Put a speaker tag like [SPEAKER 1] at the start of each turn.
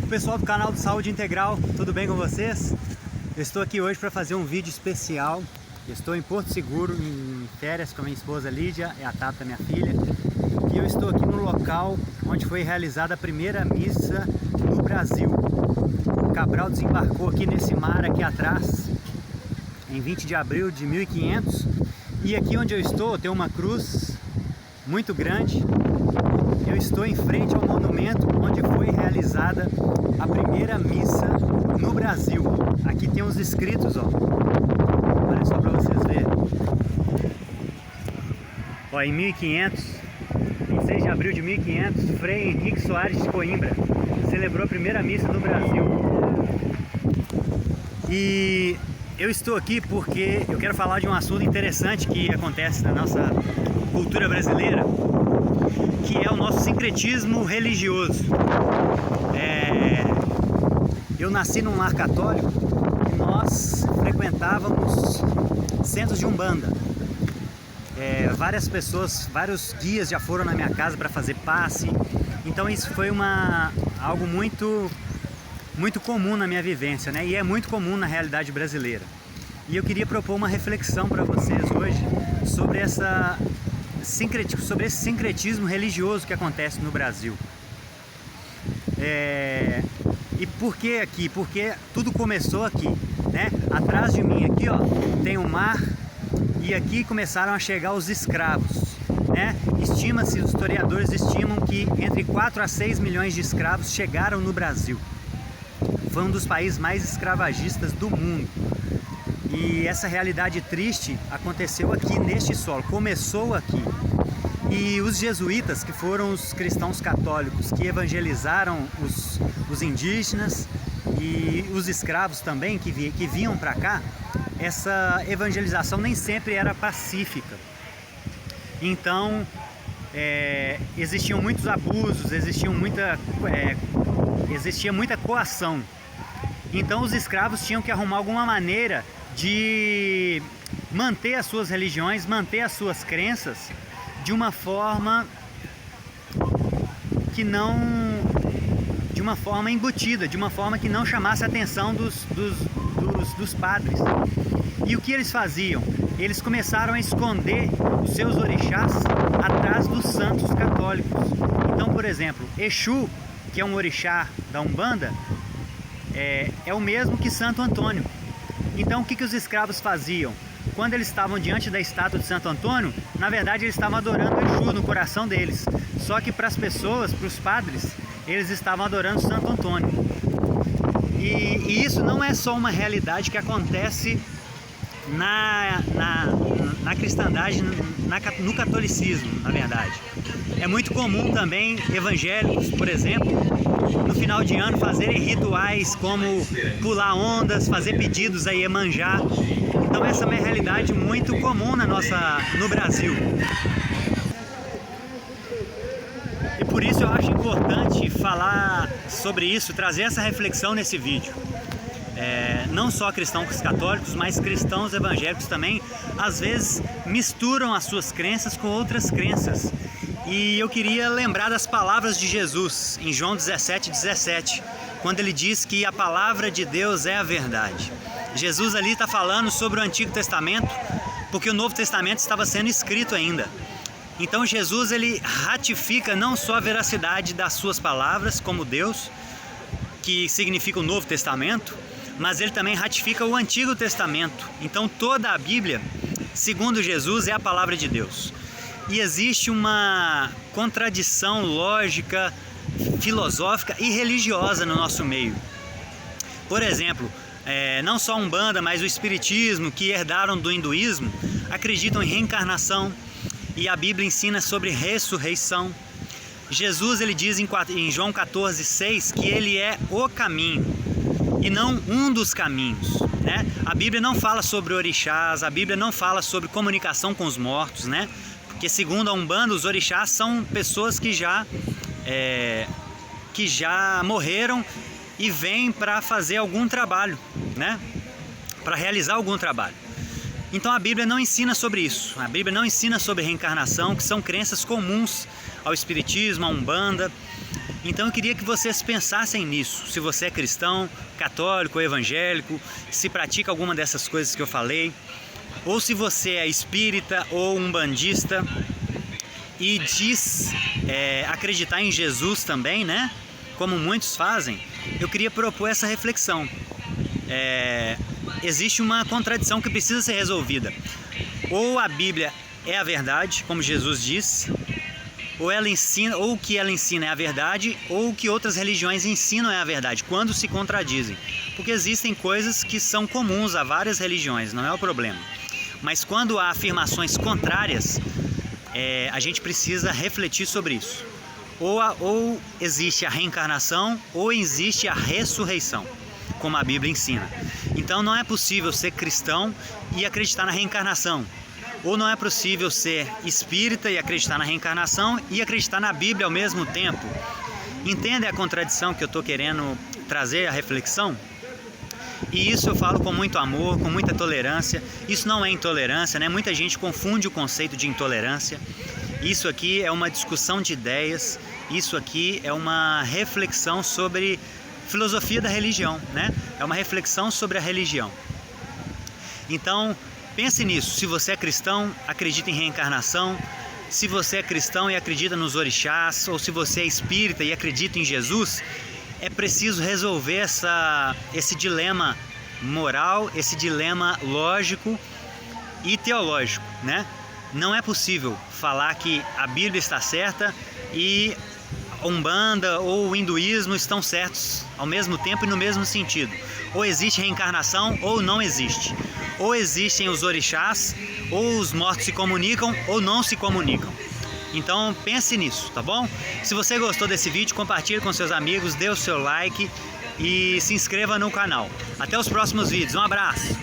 [SPEAKER 1] Pessoal do canal do Saúde Integral, tudo bem com vocês? Eu estou aqui hoje para fazer um vídeo especial. Eu estou em Porto Seguro, em férias com a minha esposa Lídia e a Tata, minha filha. E eu estou aqui no local onde foi realizada a primeira missa no Brasil. O Cabral desembarcou aqui nesse mar aqui atrás, em 20 de abril de 1500. E aqui onde eu estou tem uma cruz muito grande. Eu estou em frente ao monumento onde foi realizada a primeira missa no Brasil. Aqui tem os escritos, ó. Olha só para vocês verem. Ó, em 1500, em 6 de abril de 1500, Frei Henrique Soares de Coimbra celebrou a primeira missa no Brasil. E eu estou aqui porque eu quero falar de um assunto interessante que acontece na nossa cultura brasileira, que é o nosso sincretismo religioso. Eu nasci num lar católico e nós frequentávamos centros de umbanda. Várias pessoas, vários guias já foram na minha casa para fazer passe. Então isso foi algo muito comum na minha vivência, né? E é muito comum na realidade brasileira. E eu queria propor uma reflexão para vocês hoje sobre esse sincretismo religioso que acontece no Brasil. E por que aqui? Porque tudo começou aqui, né? Atrás de mim aqui, ó, tem o mar, e aqui começaram a chegar os escravos, né? Estima-se, os historiadores estimam que entre 4 a 6 milhões de escravos chegaram no Brasil. Foi um dos países mais escravagistas do mundo. E essa realidade triste aconteceu aqui neste solo, começou aqui. E os jesuítas, que foram os cristãos católicos que evangelizaram os indígenas e os escravos também que vinham para cá, essa evangelização nem sempre era pacífica. Então existiam muitos abusos, existia muita coação. Então os escravos tinham que arrumar alguma maneira de manter as suas religiões, manter as suas crenças de uma forma embutida, de uma forma que não chamasse a atenção dos padres. E o que eles faziam? Eles começaram a esconder os seus orixás atrás dos santos católicos. Então, por exemplo, Exu, que é um orixá da Umbanda, é o mesmo que Santo Antônio. Então o que os escravos faziam? Quando eles estavam diante da estátua de Santo Antônio, na verdade eles estavam adorando Exu no coração deles. Só que para as pessoas, para os padres, eles estavam adorando Santo Antônio. E isso não é só uma realidade que acontece na cristandade, no catolicismo, na verdade. É muito comum também evangélicos, por exemplo, no final de ano fazerem rituais como pular ondas, fazer pedidos a Iemanjá. Então essa é uma realidade muito comum no Brasil. E por isso eu acho importante falar sobre isso, trazer essa reflexão nesse vídeo. Não só cristãos católicos, mas cristãos evangélicos também, às vezes misturam as suas crenças com outras crenças. E eu queria lembrar das palavras de Jesus, em João 17:17, quando ele diz que a palavra de Deus é a verdade. Jesus ali está falando sobre o Antigo Testamento, porque o Novo Testamento estava sendo escrito ainda. Então Jesus ele ratifica não só a veracidade das suas palavras como Deus, que significa o Novo Testamento, mas ele também ratifica o Antigo Testamento. Então toda a Bíblia, segundo Jesus, é a palavra de Deus. E existe uma contradição lógica, filosófica e religiosa no nosso meio. Por exemplo, não só a Umbanda, mas o Espiritismo, que herdaram do hinduísmo, acreditam em reencarnação, e a Bíblia ensina sobre ressurreição. Jesus ele diz em João 14:6 que ele é o caminho e não um dos caminhos, né? A Bíblia não fala sobre orixás, a Bíblia não fala sobre comunicação com os mortos, né? Porque segundo a Umbanda, os orixás são pessoas que já morreram e vêm para fazer algum trabalho, né? Para realizar algum trabalho. Então a Bíblia não ensina sobre isso. A Bíblia não ensina sobre reencarnação, que são crenças comuns ao Espiritismo, à Umbanda. Então eu queria que vocês pensassem nisso, se você é cristão, católico ou evangélico, se pratica alguma dessas coisas que eu falei, ou se você é espírita ou umbandista e diz acreditar em Jesus também, né? Como muitos fazem, eu queria propor essa reflexão. Existe uma contradição que precisa ser resolvida. Ou a Bíblia é a verdade, como Jesus diz, ou ela ensina, ou o que ela ensina é a verdade, ou o que outras religiões ensinam é a verdade, quando se contradizem. Porque existem coisas que são comuns a várias religiões, não é o problema. Mas quando há afirmações contrárias, a gente precisa refletir sobre isso. Ou existe a reencarnação, ou existe a ressurreição, como a Bíblia ensina. Então não é possível ser cristão e acreditar na reencarnação. Ou não é possível ser espírita e acreditar na reencarnação e acreditar na Bíblia ao mesmo tempo. Entende a contradição que eu estou querendo trazer, a reflexão? E isso eu falo com muito amor, com muita tolerância. Isso não é intolerância, né? Muita gente confunde o conceito de intolerância. Isso aqui é uma discussão de ideias. Isso aqui é uma reflexão sobre filosofia da religião, né? É uma reflexão sobre a religião. Então, pense nisso. Se você é cristão, acredita em reencarnação. Se você é cristão e acredita nos orixás, ou se você é espírita e acredita em Jesus, é preciso resolver esse dilema moral, esse dilema lógico e teológico, né? Não é possível falar que a Bíblia está certa e a Umbanda ou o hinduísmo estão certos ao mesmo tempo e no mesmo sentido. Ou existe reencarnação ou não existe. Ou existem os orixás, ou os mortos se comunicam ou não se comunicam. Então pense nisso, tá bom? Se você gostou desse vídeo, compartilhe com seus amigos, dê o seu like e se inscreva no canal. Até os próximos vídeos, um abraço!